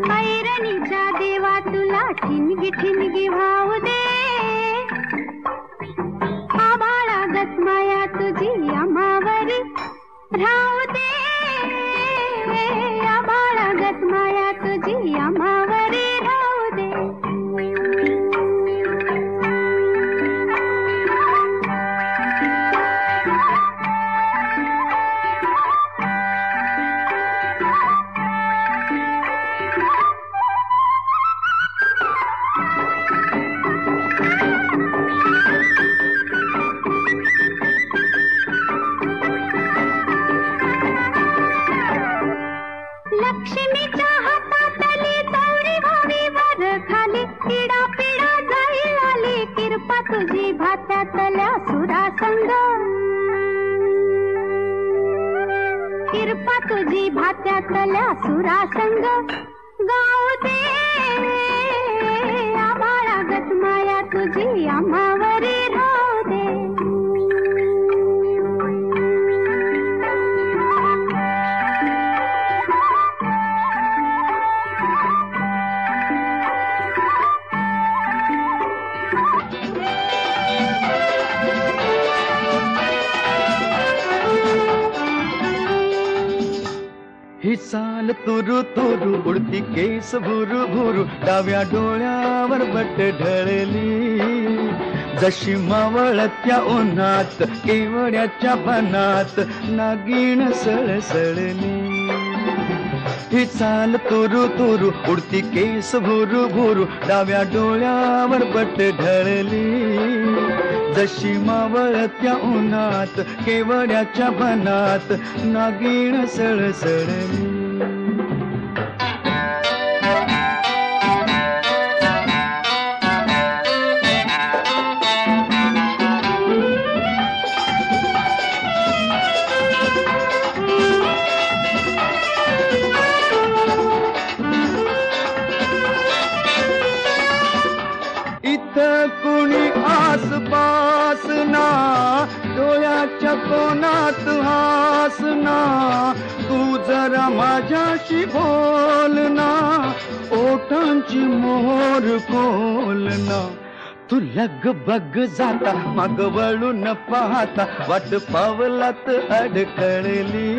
पैरणीच्या देवा तुला ठिणगी ठिणगी भाव दे, आबाळागत माया तुझी आम्हावरी राहू दे, आबाळागत माया तुझी आम्हावरी राहू दे. लक्ष्मीच्या हातातली चौरी व्हावी वर खाली, पिडा पिडा जाई आली किरपा तुझी भात्यातल्या सुरासंग, किरपा तुझी भात्यातल्या सुरासंग गाऊ दे, आबाळागत माया तुझी आम्हावरी राहू दे. ही चाल तुरु तुरु उडती केस भुरु भुरु, डाव्या डोळ्यावर बट ढळली, जशी मावळत्या उन्हात केवड्याच्या बनात नागिण सळसळली. ही चाल तुरु तुरु उडती केस भुरु भुरु, डाव्या डोळ्यावर बट ढळली, जशी मावळत्या उन्हात केवड्याच्या बनात नागिण सळसळली. इथं कुणी आसपास ना, डोळ्याच्या कोणात हास ना, तू जरा माझ्याशी बोल ना, ओठांची मोहर खोल ना. तू लग बग जाता मग वळून पाहता, वाट पावलात अडकळली,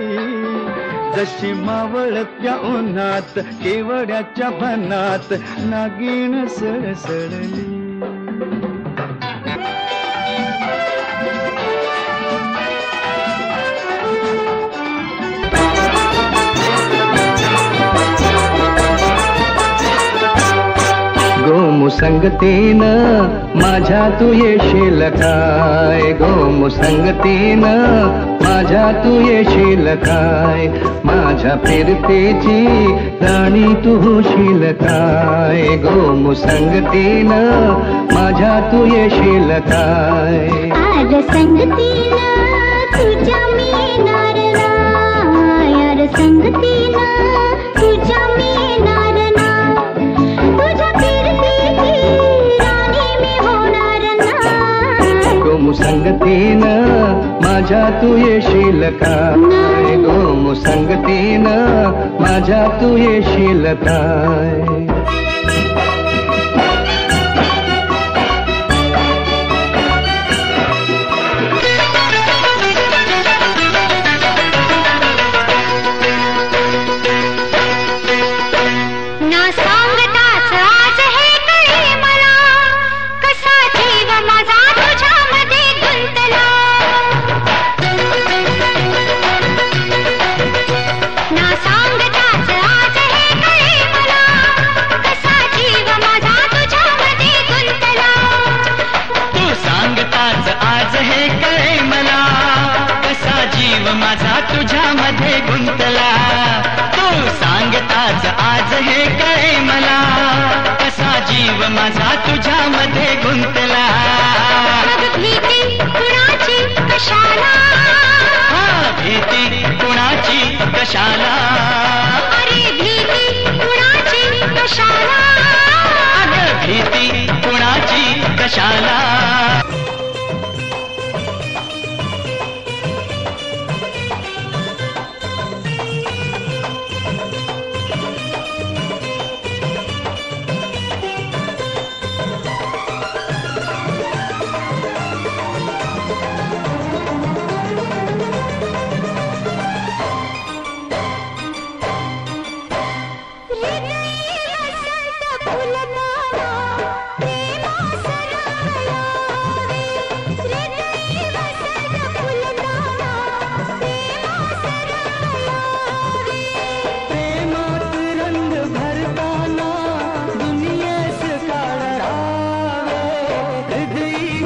जशी मावळत्या उन्हात केवड्याच्या बनात नागिण सळसळली. गोमुसंगतीनं माझ्या तू येशील काय, गोमुसंगतीनं माझ्या तू येशील काय, माझ्या फिरतेची राणी तू होशील काय, गोमुसंगतीनं माझ्या तू येशील काय. आज संगतीनं तुझ्या मी येणार ना, यार संगतीनं तुझ्या मी येणार ना, तुझ्या फिरतीची राणी मी होणार ना. गोमुसंगतीनं माझ्या तू येशील काय, गोमुसंगतीनं माझ्या तू येशील काय. माझा तुझ्यामध्ये गुंतला, तू सांगताच आज हे कळे मला, कसा जीव माझा तुझ्यामध्ये गुंतला. भीती कुणाची कशाला, भीती कुणाची कशाला, अरे भीती कुणाची कशाला, अगं भीती कुणाची कशाला.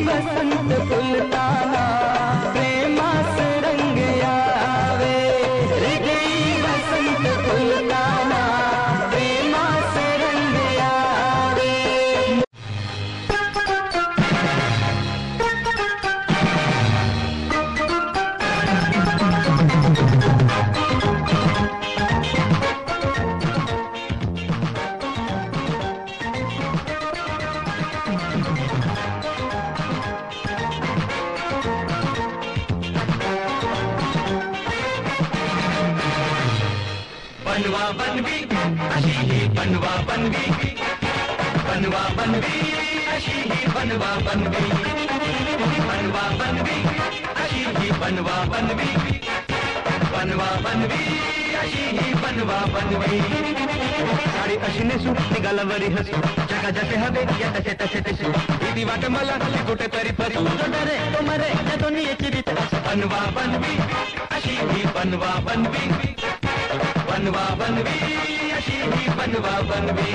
वसंत फुलताना प्रेमास रंग यावे हृदयी वसंत फुलताना प्रेमास रंग यावे बनवा बनवी अशी ही बनवा बनवी बनवा बनवी अशी ही बनवा बनवी बनवा बनवी अशी ही बनवा बनवी बनवा बनवी अशी ही बनवा बनवी साडी अशी नेसू निघाला वरी हसू जगा जसे हवे या तसे तसे तसे भीती वाट मला कुठेतरी फरी रे तो मरे या दोन्ही याची रीत बनवा बनवी अशी ही बनवा बनवी बनवा बनवी अशी ही बनवा Banwi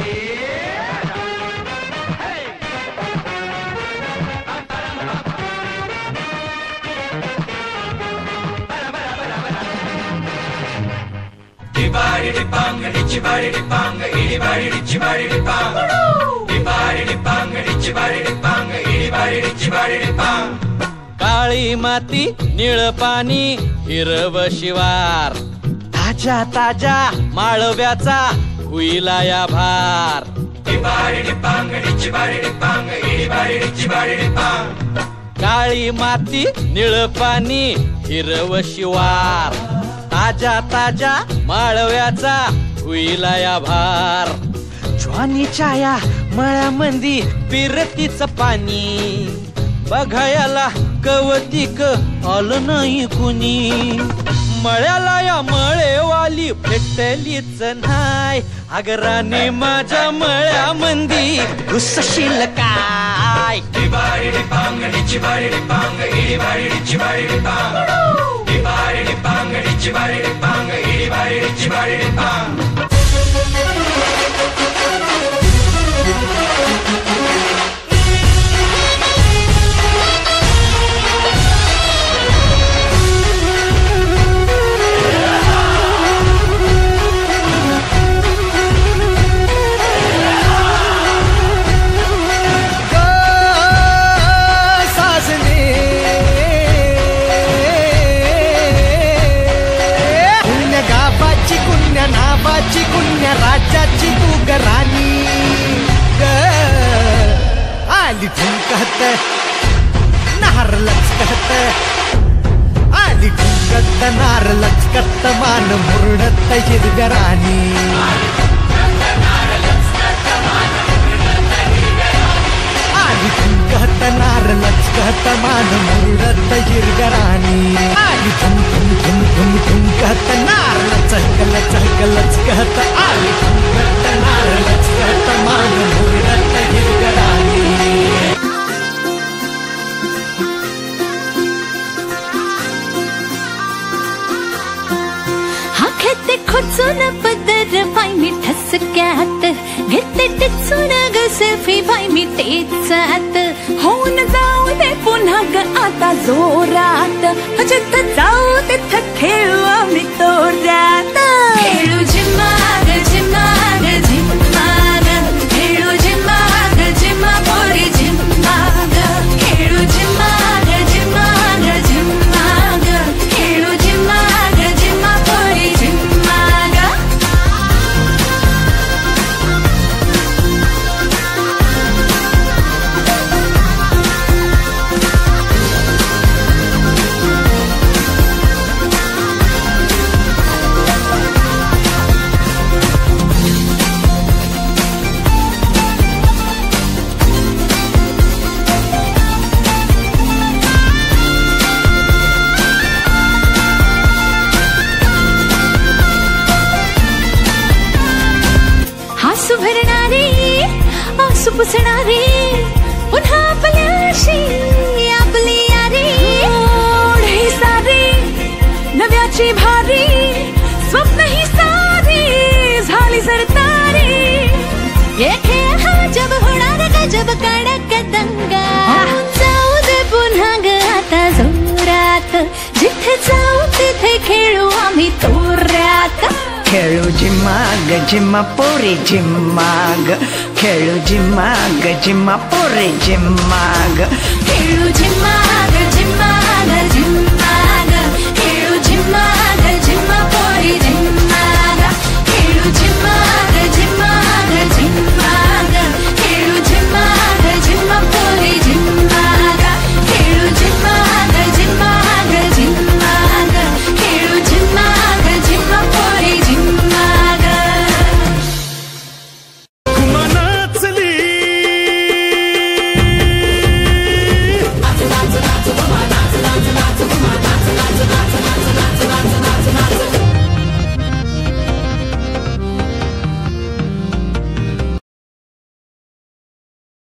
Dibari dipang, dicibari dipang, idibari dicibari dipang. Dibari dipang, dicibari dipang, idibari dicibari dipang. काळी माती निळ पाणी हिरव शिवार ताजा ताजा माळव्याचा हुईला या भार Dibari dipang, dicibari dipang, idibari dicibari dipang. काळी माती निळ पाणी हिरव शिवार ताजा ताजा माळव्याचा हुईला या भार ज्वानीच्या या मळ्यामंदी पिरतीच पाणी बघायला कवतिक आलं नाही कुणी मळ्याला या मळेवाली भेटलीच नाही अगराने माझ्या मळ्यामंदी घुसशील काय Dibari dipang, dicibari dipang, idibari dicibari dipang. Dibari dipang, dicibari dipang, idibari dicibari dipang. नावाची कुण्या राज्याची तू गराणी आली ठुमकत नार लचकत आली ठुमकत नार लचकत मान मुरडत हिरव्या राणी आली ठुमकत नार लचकत मान मुरडत हिरव्या राणी आली ठुम ठुम ठुम ठुम ठुमकत नार लचक लचक लचकत आली ठुमकत नार लचकत मान मुरडत हिरव्या राणी हाकेते खोचून पदर पाय मी ठसक्यात घेते टिचून ग सेल्फी पाय मी टेचात होऊन जाऊ दे पुन्हा ग आता जोरात जिथ जाऊ तिथं खेळू आम्ही तोऱ्यात खेळू झिम्माग झिम्माग झिम्माग खेळू झिम्माग झिम्मा पोरी झिम्माग खेळू झिम्माग झिम्माग झिम्माग खेळू झिम्माग झिम्मा पोरी झिम्माग आसू भरणारी आसू पुसणारी पुन्हा आपल्याशी आपली यारी ओढी सारी नव्याची भारी स्वप्न ही सारी झाली सरतारी ये खेळ हा जब होणार का जब कडक दंगा जाऊ जिम्मा ग जिम्मा पोरे जिम्मा ग खेळू जिम्मा ग जिम्मा पोरे जिम्मा ग खेळू जिम्मा